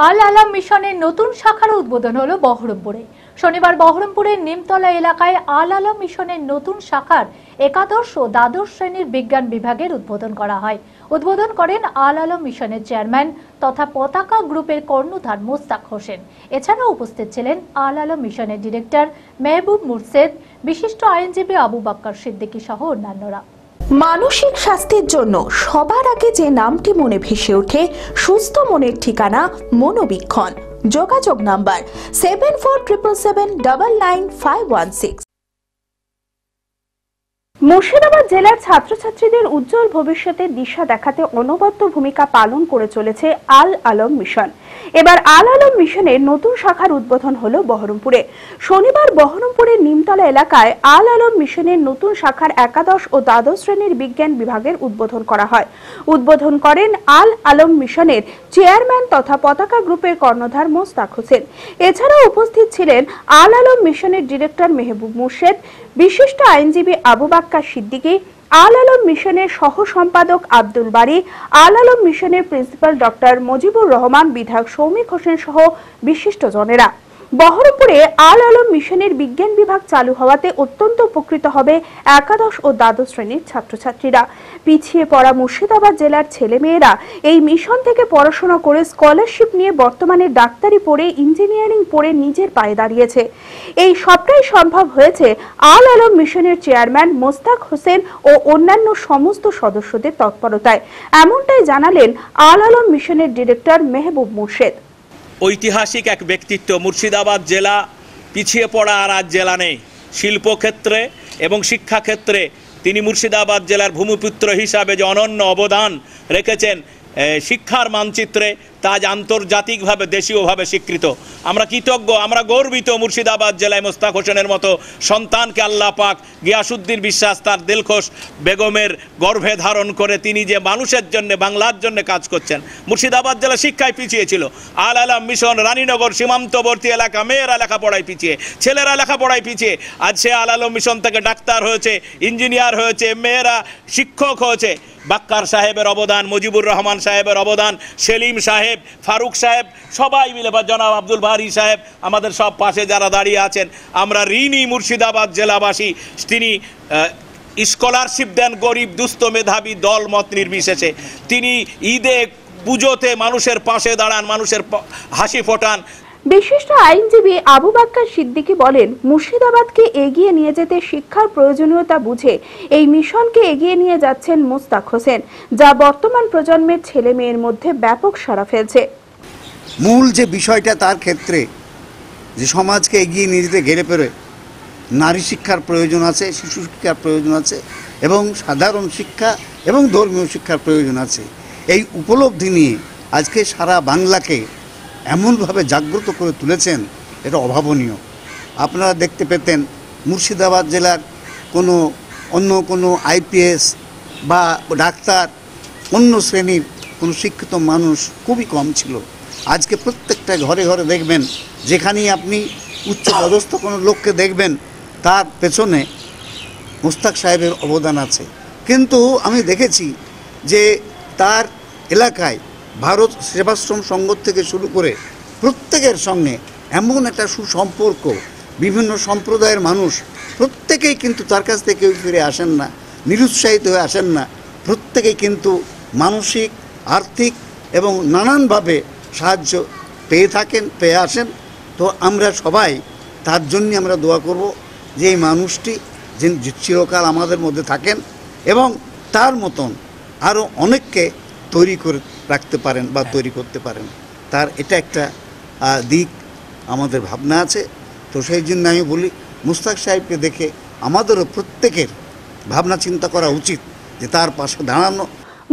আল আলাম মিশনের নতুন শাখার উদ্বোধন হলো বহরমপুরে। শনিবার বহরমপুরের নিমতলা এলাকায় আল আলাম মিশনের নতুন শাখার একাদশ ও দ্বাদশ শ্রেণীর বিজ্ঞান বিভাগের উদ্বোধন করা হয়। উদ্বোধন করেন আল আলাম মিশনের চেয়ারম্যান তথা পতাকা গ্রুপের কর্ণধার মোস্তাক হোসেন। এছাড়াও উপস্থিত ছিলেন আল আলাম মিশনের ডিরেক্টর মেহবুব মুর্শেদ, বিশিষ্ট আইনজীবী আবু বাক্কার সিদ্দিকী সহ অন্যান্যরা। মানসিক স্বাস্থ্যের জন্য সবার আগে যে নামটি মনে ভেসে ওঠে, সুস্থ মনের ঠিকানা মনোবীক্ষণ। যোগাযোগ নাম্বার 7477799516। মুর্শিদাবাদ জেলার ছাত্রছাত্রীদের উজ্জ্বল ভবিষ্যতের দিশা দেখাতে অনবদ্য ভূমিকা পালন করে চলেছে আল আলম মিশন। এবার আল আলম মিশনের নতুন শাখার উদ্বোধন হলো বহরমপুরে। শনিবার বহরমপুরের নিমতলা এলাকায় আল আলম মিশনের নতুন শাখার একাদশ ও দ্বাদশ শ্রেণীর বিজ্ঞান বিভাগের উদ্বোধন করা হয়। উদ্বোধন করেন আল আলম মিশনের চেয়ারম্যান তথা পতাকা গ্রুপের কর্ণধার মোস্তাক হোসেন। এছাড়াও উপস্থিত ছিলেন আল আলম মিশনের ডিরেক্টর মেহবুব মুর্শেদ, বিশিষ্ট আইনজীবী আবু বাক্কার সিদ্দিকী, আল আলম মিশনের সহ সম্পাদক আব্দুল বারী, আল আলম মিশনের প্রিন্সিপাল ডক্টর মুজিবুর রহমান, বিধায়ক সৌমিক হোসেন সহ বিশিষ্টজনেরা। বহরমপুরে আল আলম মিশনের বিজ্ঞান বিভাগ চালু হওয়াতে অত্যন্ত উপকৃত হবে একাদশ ও দ্বাদশ শ্রেণীর ছাত্রছাত্রীরা। পিছিয়ে পড়া মুর্শিদাবাদ জেলার ছেলেমেয়েরা এই মিশন থেকে পড়াশোনা করে স্কলারশিপ নিয়ে বর্তমানে ডাক্তারি পড়ে, ইঞ্জিনিয়ারিং পড়ে নিজের পায়ে দাঁড়িয়েছে। এই সবটাই সম্ভব হয়েছে আল আলম মিশনের চেয়ারম্যান মোস্তাক হোসেন ও অন্যান্য সমস্ত সদস্যদের তৎপরতায়। এমনটাই জানালেন আল আলম মিশনের ডিরেক্টর মেহবুব মুর্শেদ। ঐতিহাসিক এক ব্যক্তিত্ব। মুর্শিদাবাদ জেলা পিছিয়ে পড়া আর আজ জেলা নেই। শিল্পক্ষেত্রে এবং শিক্ষাক্ষেত্রে তিনি মুর্শিদাবাদ জেলার ভূমিপুত্র হিসাবে যে অনন্য অবদান রেখেছেন, শিক্ষার মানচিত্রে তা আজ আন্তর্জাতিকভাবে দেশীয়ভাবে স্বীকৃত। আমরা কৃতজ্ঞ, আমরা গর্বিত মুর্শিদাবাদ জেলায় মোস্তাক হোসেনের মতো সন্তানকে আল্লাহ পাক গিয়াসউদ্দিন বিশ্বাস তার দিলখোশ বেগমের গর্ভে ধারণ করে তিনি যে মানুষের জন্য, বাংলার জন্য কাজ করছেন। মুর্শিদাবাদ জেলা শিক্ষায় পিছিয়ে ছিল। আল আলাম মিশন রানীনগর সীমান্তবর্তী এলাকা, মেয়েরা লেখাপড়ায় পিছিয়ে, ছেলেরা লেখাপড়ায় পিছিয়ে। আজ সে আল আলম মিশন থেকে ডাক্তার হয়েছে, ইঞ্জিনিয়ার হয়েছে, মেয়েরা শিক্ষক হয়েছে। বাক্কার সাহেবের অবদান, মুজিবুর রহমান সাহেবের অবদান, সেলিম সাহেব, ফারুক সাহেব, সবাই মিলে, বা জনাব আব্দুল বারী সাহেব, আমাদের সব পাশে যারা দাঁড়িয়ে আছেন, আমরা ঋণী মুর্শিদাবাদ জেলাবাসী। তিনি স্কলারশিপ দেন গরিব, দুস্থ, মেধাবী, দল মত নির্বিশেষে। তিনি ঈদে, পুজোতে মানুষের পাশে দাঁড়ান, মানুষের হাসি ফোটান। বিশিষ্ট আইনজীবী আবু বাক্কার সিদ্দিকী বলেন, মুর্শিদাবাদকে এগিয়ে নিয়ে যেতে শিক্ষার প্রয়োজনীয়তা বুঝে এই মিশনকে এগিয়ে নিয়ে যাচ্ছেন মোস্তাক হোসেন, যা বর্তমান প্রজন্মের ছেলে মেয়ের মধ্যে ব্যাপক সাড়া ফেলছে। মূল যে বিষয়টা তার ক্ষেত্রে যে সমাজকে এগিয়ে নিয়ে যেতে ঘেরে পেরে নারী শিক্ষার প্রয়োজন আছে, শিশু শিক্ষার প্রয়োজন আছে এবং সাধারণ শিক্ষা এবং ধর্মীয় শিক্ষার প্রয়োজন আছে। এই উপলব্ধি নিয়ে আজকে সারা বাংলাকে এমনভাবে জাগ্রত করে তুলেছেন, এটা অভাবনীয়। আপনারা দেখতে পেতেন মুর্শিদাবাদ জেলার অন্য কোনো আইপিএস বা ডাক্তার, অন্য শ্রেণীর কোনো শিক্ষিত মানুষ খুবই কম ছিল। আজকে প্রত্যেকটা ঘরে ঘরে দেখবেন, যেখানেই আপনি উচ্চপদস্থ কোনো লোককে দেখবেন, তার পেছনে মোস্তাক সাহেবের অবদান আছে। কিন্তু আমি দেখেছি যে তার এলাকায় ভারত সেবাশ্রম সংঘ থেকে শুরু করে প্রত্যেকের সঙ্গে এমন একটা সুসম্পর্ক, বিভিন্ন সম্প্রদায়ের মানুষ প্রত্যেকেই কিন্তু তার কাছ থেকে ফিরে আসেন না, নিরুৎসাহিত হয়ে আসেন না। প্রত্যেকেই কিন্তু মানসিক, আর্থিক এবং নানানভাবে সাহায্য পেয়ে আসেন। তো আমরা সবাই তার জন্যই আমরা দোয়া করব যে এই মানুষটি যেন চিরকাল আমাদের মধ্যে থাকেন এবং তার মতন আরও অনেককে তৈরি করে রাখতে পারেন বা তৈরি করতে পারেন। তার এটা একটা দিক আমাদের ভাবনা আছে। তো সেই জন্য আমি বলি, মোস্তাক সাহেবকে দেখে আমাদেরও প্রত্যেকের ভাবনা চিন্তা করা উচিত যে তার পাশে দাঁড়ানো।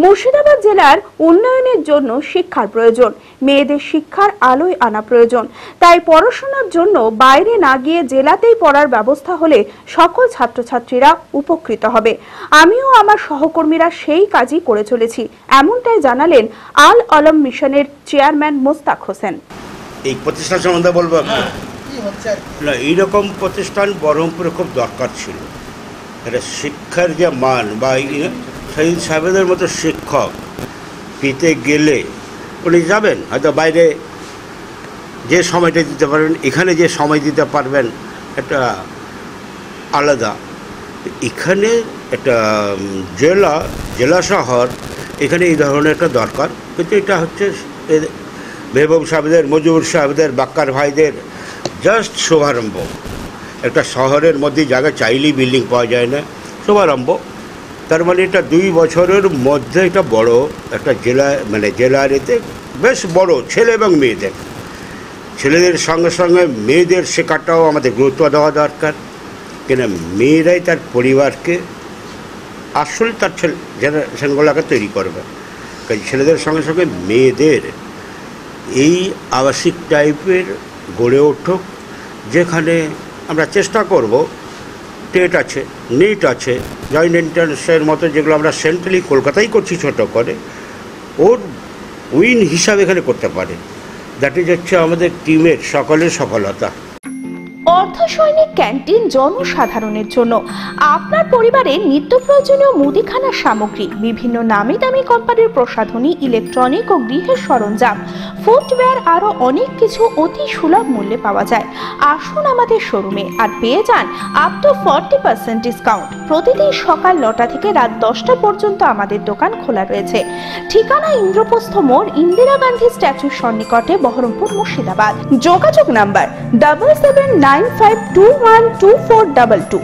মুর্শিদাবাদ জেলার উন্নয়নের জন্য শিক্ষার প্রয়োজন, মেয়েদের শিক্ষার আলোয় আনা প্রয়োজন। তাই পড়াশোনার জন্য বাইরে না গিয়ে জেলাতেই পড়ার ব্যবস্থা হলে সকল ছাত্রছাত্রীরা উপকৃত হবে। আমিও আমার সহকর্মীরা সেই কাজই করে চলেছি, এমনটাই জানালেন আল আলম মিশনের চেয়ারম্যান মোস্তাক হোসেন। এই প্রতিষ্ঠান সম্বন্ধে বলবো, এইরকম প্রতিষ্ঠান বহরমপুরে খুব দরকার ছিল। এটা শিক্ষার যে মান বা শহীদ সাহেবদের মতো শিক্ষক পেতে গেলে উনি যাবেন, হয়তো বাইরে যে সময়টা দিতে পারবেন, এখানে যে সময় দিতে পারবেন একটা আলাদা। এখানে একটা জেলা শহর, এখানে এই ধরনের একটা দরকার। কিন্তু এটা হচ্ছে মেহবুব সাহেবদের, মজিবুর সাহেবদের, বাক্কার ভাইদের জাস্ট শুভারম্ভ। একটা শহরের মধ্যে জায়গা চাইলেই বিল্ডিং পাওয়া যায় না, শুভারম্ভ। তার মানে এটা 2 বছরের মধ্যে এটা বড় একটা জেলা, মানে জেলার এতে বেশ বড় ছেলে এবং মেয়েদের, ছেলেদের সঙ্গে সঙ্গে মেয়েদের শেখাটাও আমাদের গুরুত্ব দেওয়া দরকার। কেন মেয়েরাই তার পরিবারকে আসলে তার জেনারেশনগুলোকে তৈরি করবে। কারণ ছেলেদের সঙ্গে সঙ্গে মেয়েদের এই আবাসিক টাইপের গড়ে উঠুক, যেখানে আমরা চেষ্টা করব টেট আছে, নিট আছে, জয়েন্ট এন্ট্রান্সের মতো যেগুলো আমরা সেন্ট্রালি কলকাতায় করছি ছোটো করে, ওর উইন হিসাবে এখানে করতে পারে। দ্যাট ইজ হচ্ছে আমাদের টিমের সকলের সফলতা। অর্ধসৈনিক ক্যান্টিন জনসাধারণের জন্য আপনার পরিবারের নিত্য প্রয়োজনীয় মুদিখানার সামগ্রী, বিভিন্ন নামি দামি কোম্পানির প্রসাধনী, ইলেকট্রনিক ও গৃহের সরঞ্জাম, ফুটওয়্যার, আরো অনেক কিছু অতি সুলভ মূল্যে পাওয়া যায়। আসুন আমাদের শোরুমে আর পেয়ে যান আপ টু 40% ডিসকাউন্ট। প্রতিদিন সকাল 9টা থেকে রাত 10টা পর্যন্ত আমাদের দোকান খোলা রয়েছে। ঠিকানা ইন্দ্রপ্রস্থ মোড়, ইন্দিরা গান্ধী স্ট্যাচুর সন্নিকটে, বহরমপুর, মুর্শিদাবাদ। যোগাযোগ নাম্বার 7795212422।